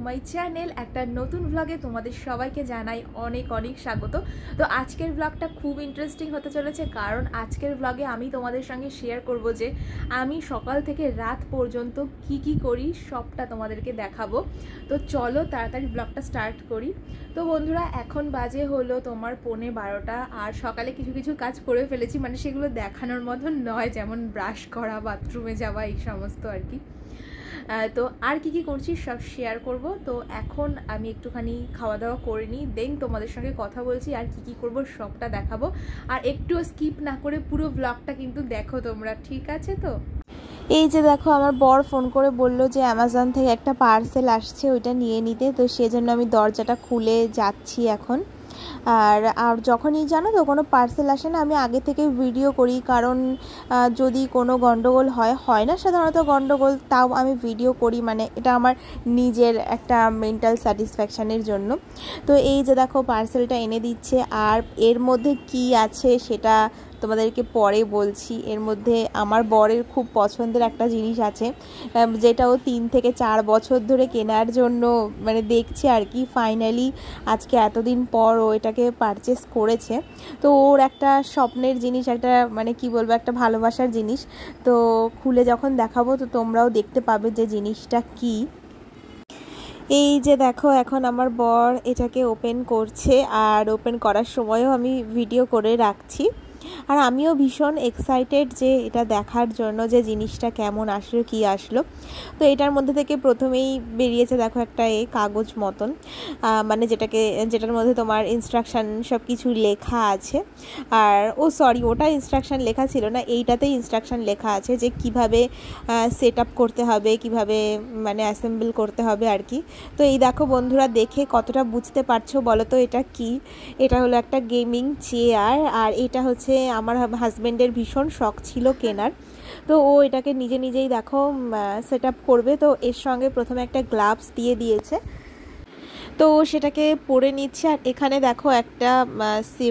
My channel. একটা নতুন ব্লগে তোমাদের সবাইকে জানাই অনেক অনেক স্বাগত। তো আজকের ব্লগটা খুব ইন্টারেস্টিং হতে চলেছে, কারণ আজকের ব্লগে আমি তোমাদের সঙ্গে শেয়ার করব যে আমি সকাল থেকে রাত পর্যন্ত কি করি সবটা তোমাদেরকে দেখাবো। তো চলো তাড়াতাড়ি ব্লগটা স্টার্ট করি। তো বন্ধুরা, এখন বাজে হলো তোমার 11:30, আর সকালে কিছু কাজ করে ফেলেছি, মানে সেগুলো দেখানোর মতন নয়, যেমন ব্রাশ করা, বাথরুমে যাওয়া, এই সমস্ত আর কি। তো আর কি করছি সব শেয়ার করব। তো এখন আমি একটুখানি খাওয়া দাওয়া করে নিই, দেন তোমাদের সঙ্গে কথা বলছি, আর কি করব সবটা দেখাবো। আর একটু স্কিপ না করে পুরো ব্লগটা কিন্তু দেখো তোমরা, ঠিক আছে? তো এই যে দেখো, আমার বর ফোন করে বললো যে অ্যামাজন থেকে একটা পার্সেল আসছে, ওইটা নিয়ে নিতে। তো সেজন্য আমি দরজাটা খুলে যাচ্ছি এখন। আর যখনই জানো তো কোনো পার্সেল আসে না, আমি আগে থেকে ভিডিও করি, কারণ যদি কোনো গন্ডগোল হয় না সাধারণত গন্ডগোল, তাও আমি ভিডিও করি, মানে এটা আমার নিজের একটা মেন্টাল স্যাটিসফ্যাকশানের জন্য। তো এই যে দেখো পার্সেলটা এনে দিচ্ছে, আর এর মধ্যে কি আছে সেটা তোমাদেরকে পরে বলছি। এর মধ্যে আমার বরের খুব পছন্দের একটা জিনিস আছে, যেটা ও 3 থেকে 4 বছর ধরে কেনার জন্য মানে দেখছে আর কি। ফাইনালি আজকে এতদিন পর ও এটাকে পারচেস করেছে। তো ওর একটা স্বপ্নের জিনিস, একটা মানে কি বলবো, একটা ভালোবাসার জিনিস। তো খুলে যখন দেখাবো তো তোমরাও দেখতে পাবে যে জিনিসটা কি। এই যে দেখো, এখন আমার বর এটাকে ওপেন করছে, আর ওপেন করার সময়ও আমি ভিডিও করে রাখছি। আর আমিও ভীষণ এক্সাইটেড যে এটা দেখার জন্য, যে জিনিসটা কেমন আসলো, কি আসলো। তো এটার মধ্যে থেকে প্রথমেই বেরিয়েছে দেখো একটা কাগজ মতন, মানে যেটার মধ্যে তোমার ইনস্ট্রাকশান সব কিছু লেখা আছে। আর সরি, ওটা ইনস্ট্রাকশান লেখা ছিল না, এইটাতেই ইনস্ট্রাকশান লেখা আছে যে কিভাবে সেট আপ করতে হবে, কিভাবে মানে অ্যাসেম্বল করতে হবে আর কি। তো এই দেখো বন্ধুরা, দেখে কতটা বুঝতে পারছো বলো তো এটা কি? এটা হলো একটা গেমিং চেয়ার, আর এটা হচ্ছে আমার হাজব্যান্ডের ভীষণ শখ ছিল কেনার। তো ও এটাকে নিজেই দেখো সেট আপ করবে। তো এর সঙ্গে প্রথমে একটা গ্লাভস দিয়ে দিয়েছে, তো সেটাকে পরে নিচ্ছে। আর এখানে দেখো একটা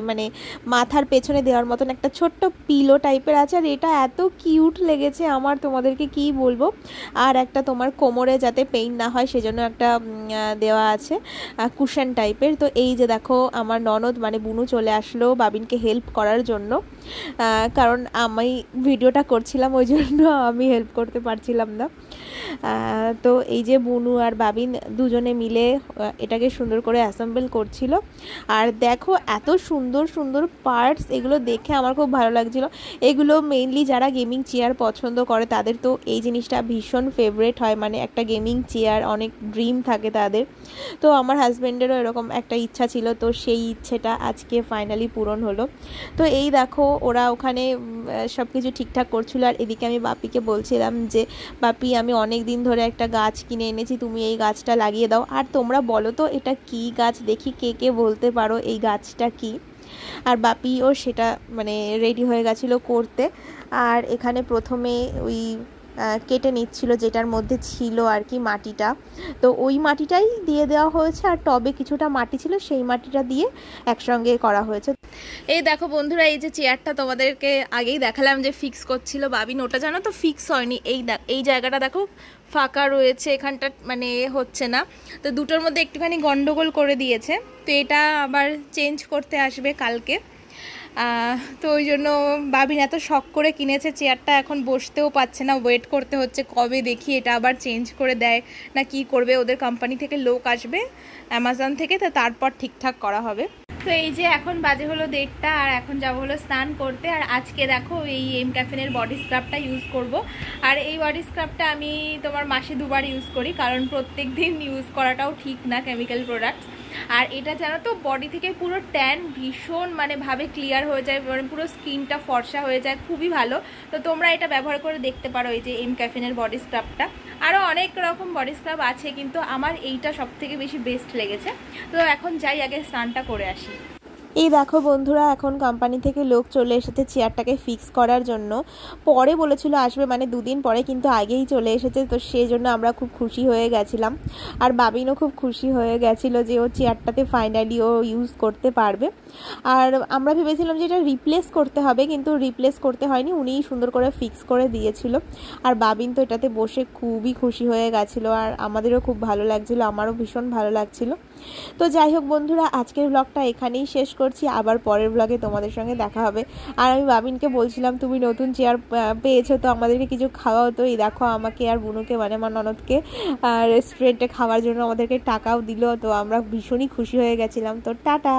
মানে মাথার পেছনে দেওয়ার মতন একটা ছোট্ট পিলো টাইপের আছে, আর এটা এত কিউট লেগেছে আমার, তোমাদেরকে কি বলবো। আর একটা তোমার কোমরে যাতে পেইন না হয় সেজন্য একটা দেওয়া আছে কুশন টাইপের। তো এই যে দেখো, আমার ননদ মানে বুনু চলে আসলো বাবিনকে হেল্প করার জন্য, কারণ আমি ভিডিওটা করছিলাম, ওই জন্য আমি হেল্প করতে পারছিলাম না। তো এই যে বুনু আর বাবিন দুজনে মিলে এটাকে সুন্দর করে অ্যাসেম্বল করছিল। আর দেখো এত সুন্দর পার্টস, এগুলো দেখে আমার খুব ভালো লাগছিল। এগুলো মেইনলি যারা গেমিং চেয়ার পছন্দ করে তাদের তো এই জিনিসটা ভীষণ ফেভারিট হয়, মানে একটা গেমিং চেয়ার অনেক ড্রিম থাকে তাদের। তো আমার হাজব্যান্ডেরও এরকম একটা ইচ্ছা ছিল, তো সেই ইচ্ছেটা আজকে ফাইনালি পূরণ হলো। তো এই দেখো, ওরা ওখানে সব কিছু ঠিকঠাক করছিল, আর এদিকে আমি বাপিকে বলছিলাম যে বাপি, আমি অনেক দিন ধরে একটা গাছ কিনে এনেছি, তুমি এই গাছটা লাগিয়ে দাও। আর তোমরা বলো তো এটা কি গাছ, দেখি কে বলতে পারো এই গাছটা কি। আর বাপিও সেটা মানে রেডি হয়ে গেছিলো করতে। আর এখানে প্রথমে ওই কেটে নিচ্ছিল যেটার মধ্যে ছিল আর কি মাটিটা, তো ওই মাটিটাই দিয়ে দেওয়া হয়েছে। আর টবে কিছুটা মাটি ছিল, সেই মাটিটা দিয়ে একসঙ্গে করা হয়েছে। এই দেখো বন্ধুরা, এই যে চেয়ারটা তোমাদেরকে আগেই দেখালাম যে ফিক্স করছিল বাবিন, ওটা জানো তো ফিক্স হয়নি। এই জায়গাটা দেখো ফাঁকা রয়েছে, এখানটা মানে হচ্ছে না। তো দুটোর মধ্যে একটুখানি গন্ডগোল করে দিয়েছে, তো এটা আবার চেঞ্জ করতে আসবে কালকে। তো ওই জন্য বাবিন এত শখ করে কিনেছে চেয়ারটা, এখন বসতেও পাচ্ছে না, ওয়েট করতে হচ্ছে কবে দেখি এটা আবার চেঞ্জ করে দেয় না কি করবে। ওদের কোম্পানি থেকে লোক আসবে অ্যামাজন থেকে, তো তারপর ঠিকঠাক করা হবে। তো এই যে এখন বাজে হলো 1:30, আর এখন যাবো হলো স্নান করতে। আর আজকে দেখো এই এম ক্যাফেনের বডি স্ক্রাবটা ইউজ করব। আর এই বডি স্ক্রাবটা আমি তোমার মাসে 2বার ইউজ করি, কারণ প্রত্যেক দিন ইউজ করাটাও ঠিক না কেমিক্যাল প্রোডাক্টস। আর এটা জানো তো বডি থেকে পুরো ট্যান ভীষণ মানে ভাবে ক্লিয়ার হয়ে যায়, মানে পুরো স্কিনটা ফর্সা হয়ে যায়, খুবই ভালো। তো তোমরা এটা ব্যবহার করে দেখতে পারো, এই যে এম ক্যাফেনের বডি স্ক্রাবটা। আরও অনেক রকম বডি স্ক্রাব আছে, কিন্তু আমার এইটা সব থেকে বেশি বেস্ট লেগেছে। তো এখন যাই, আগে স্নানটা করে আসি। এই দেখো বন্ধুরা, এখন কোম্পানি থেকে লোক চলে এসেছে চেয়ারটাকে ফিক্স করার জন্য। পরে বলেছিল আসবে, মানে 2 দিন পরে, কিন্তু আগেই চলে এসেছে। তো সেই জন্য আমরা খুব খুশি হয়ে গেছিলাম। আর বাবিনও খুব খুশি হয়ে গেছিলো যে ও চেয়ারটাতে ফাইনালি ও ইউজ করতে পারবে। আর আমরা ভেবেছিলাম যে এটা রিপ্লেস করতে হবে, কিন্তু রিপ্লেস করতে হয়নি, উনিই সুন্দর করে ফিক্স করে দিয়েছিল। আর বাবিন তো এটাতে বসে খুবই খুশি হয়ে গেছিলো, আর আমাদেরও খুব ভালো লাগছিলো, আমারও ভীষণ ভালো লাগছিলো। তো যাই হোক বন্ধুরা, আজকের ব্লগটা এখানেই শেষ করছি। আবার পরের ব্লগে তোমাদের সঙ্গে দেখা হবে। আর আমি বাবিনকে বলছিলাম তুমি নতুন চেয়ার পেয়েছো, তো আমাদেরকে কিছু খাওয়াও। তো এই দেখো, আমাকে আর বুনুকে, মানে আমার ননদকে রেস্টুরেন্টে খাওয়ার জন্য আমাদেরকে টাকাও দিল। তো আমরা ভীষণই খুশি হয়ে গেছিলাম। তো টাটা।